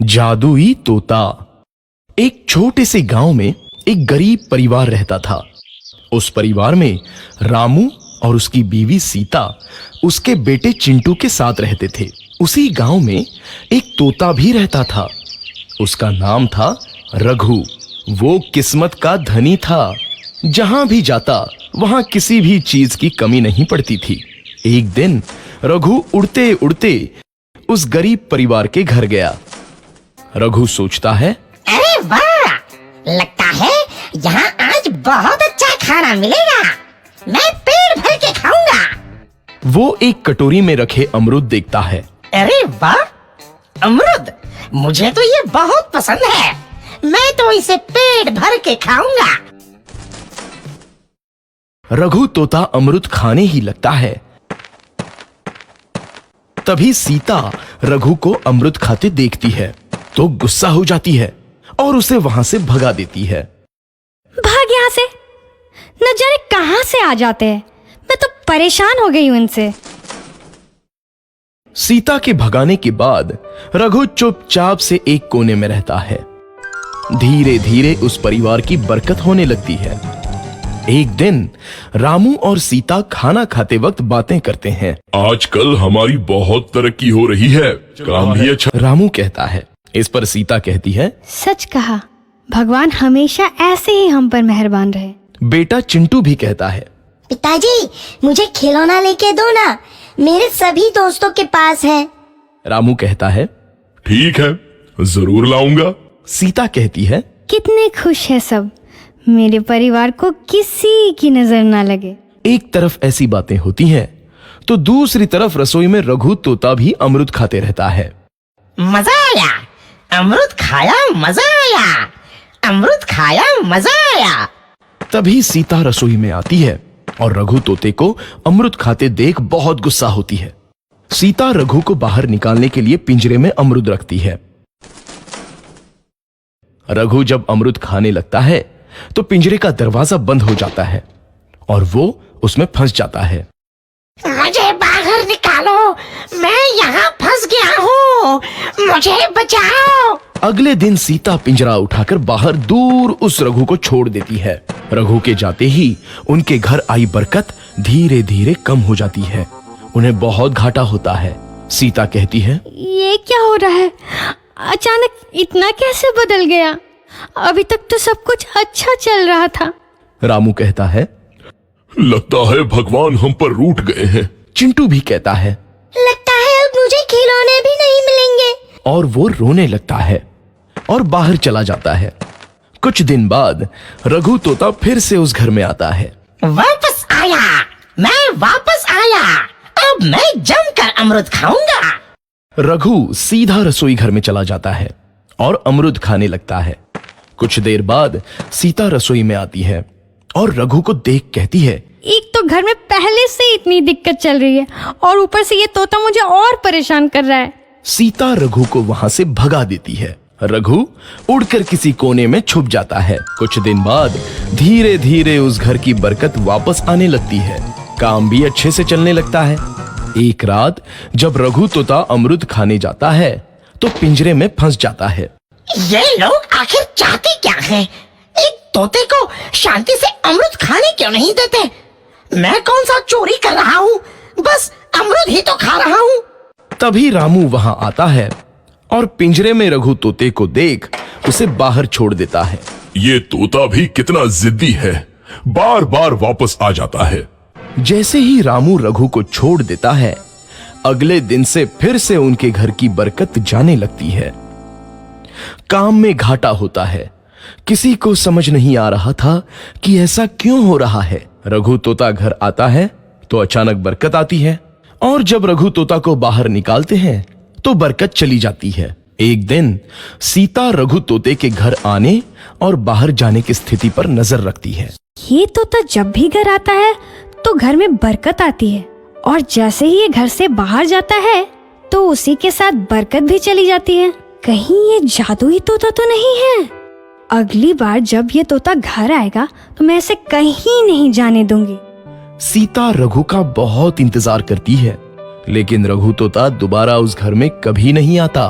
जादुई तोता। एक छोटे से गांव में एक गरीब परिवार रहता था। उस परिवार में रामू और उसकी बीवी सीता उसके बेटे चिंटू के साथ रहते थे। उसी गांव में एक तोता भी रहता था। उसका नाम था रघु। वो किस्मत का धनी था। जहां भी जाता वहां किसी भी चीज की कमी नहीं पड़ती थी। एक दिन रघु उड़ते उड़ते उस गरीब परिवार के घर गया। रघु सोचता है, अरे वाह, लगता है यहाँ आज बहुत अच्छा खाना मिलेगा। मैं पेट भर के खाऊंगा। वो एक कटोरी में रखे अमरूद देखता है। अरे वाह, अमरूद, मुझे तो ये बहुत पसंद है। मैं तो इसे पेट भर के खाऊंगा। रघु तोता अमरूद खाने ही लगता है। तभी सीता रघु को अमरूद खाते देखती है तो गुस्सा हो जाती है और उसे वहां से भगा देती है। भाग यहाँ से, न जाने कहां से आ जाते हैं। मैं तो परेशान हो गई हूं इनसे। सीता के भगाने के बाद रघु चुपचाप से एक कोने में रहता है। धीरे धीरे उस परिवार की बरकत होने लगती है। एक दिन रामू और सीता खाना खाते वक्त बातें करते हैं। आजकल हमारी बहुत तरक्की हो रही है, काम भी अच्छा। रामू कहता है। इस पर सीता कहती है, सच कहा, भगवान हमेशा ऐसे ही हम पर मेहरबान रहे। बेटा चिंटू भी कहता है, पिताजी, मुझे खिलौना लेके दो ना, मेरे सभी दोस्तों के पास है। रामू कहता है, ठीक है, जरूर लाऊंगा। सीता कहती है, कितने खुश है सब, मेरे परिवार को किसी की नजर ना लगे। एक तरफ ऐसी बातें होती हैं तो दूसरी तरफ रसोई में रघु तोता भी अमरूद खाते रहता है। मजा आया, अमरूद खाया, मजा आया, अमरूद खाया, मजा आया। तभी सीता रसोई में आती है और रघु तोते को अमरूद खाते देख बहुत गुस्सा होती है। सीता रघु को बाहर निकालने के लिए पिंजरे में अमरूद रखती है। रघु जब अमरूद खाने लगता है तो पिंजरे का दरवाजा बंद हो जाता है और वो उसमें फंस जाता है। मुझे बाहर निकालो, मैं यहाँ फंस गया हूँ, मुझे बचाओ। अगले दिन सीता पिंजरा उठाकर बाहर दूर उस रघु को छोड़ देती है। रघु के जाते ही उनके घर आई बरकत धीरे धीरे कम हो जाती है। उन्हें बहुत घाटा होता है। सीता कहती है, ये क्या हो रहा है, अचानक इतना कैसे बदल गया? अभी तक तो सब कुछ अच्छा चल रहा था। रामू कहता है, लगता है भगवान हम पर रूठ गए हैं। चिंटू भी कहता है, लगता है अब मुझे खिलौने भी नहीं मिलेंगे। और वो रोने लगता है और बाहर चला जाता है। कुछ दिन बाद रघु तोता फिर से उस घर में आता है। वापस आया, मैं वापस आया, अब मैं जमकर अमरूद खाऊंगा। रघु सीधा रसोई घर में चला जाता है और अमरूद खाने लगता है। कुछ देर बाद सीता रसोई में आती है और रघु को देख कहती है, एक तो घर में पहले से इतनी दिक्कत चल रही है और ऊपर से ये तोता मुझे और परेशान कर रहा है। सीता रघु को वहां से भगा देती है। रघु उड़कर किसी कोने में छुप जाता है। कुछ दिन बाद धीरे धीरे उस घर की बरकत वापस आने लगती है। काम भी अच्छे से चलने लगता है। एक रात जब रघु तोता अमरूद खाने जाता है तो पिंजरे में फंस जाता है। ये लोग आखिर चाहते क्या हैं? एक तोते को शांति से अमरूद खाने क्यों नहीं देते? मैं कौन सा चोरी कर रहा हूँ? बस अमरूद ही तो खा रहा हूँ। तभी रामू वहां आता है और पिंजरे में रघु तोते को देख उसे बाहर छोड़ देता है। ये तोता भी कितना जिद्दी है, बार बार वापस आ जाता है। जैसे ही रामू रघु को छोड़ देता है, अगले दिन से फिर से उनके घर की बरकत जाने लगती है। काम में घाटा होता है। किसी को समझ नहीं आ रहा था कि ऐसा क्यों हो रहा है। रघु तोता घर आता है तो अचानक बरकत आती है और जब रघु तोता को बाहर निकालते हैं तो बरकत चली जाती है। एक दिन सीता रघु तोते के घर आने और बाहर जाने की स्थिति पर नजर रखती है। ये तोता जब भी घर आता है तो घर में बरकत आती है और जैसे ही ये घर से बाहर जाता है तो उसी के साथ बरकत भी चली जाती है। कहीं ये जादुई तोता तो नहीं है? अगली बार जब ये तोता घर आएगा तो मैं इसे कहीं नहीं जाने दूंगी। सीता रघु का बहुत इंतजार करती है लेकिन रघु तोता दोबारा उस घर में कभी नहीं आता।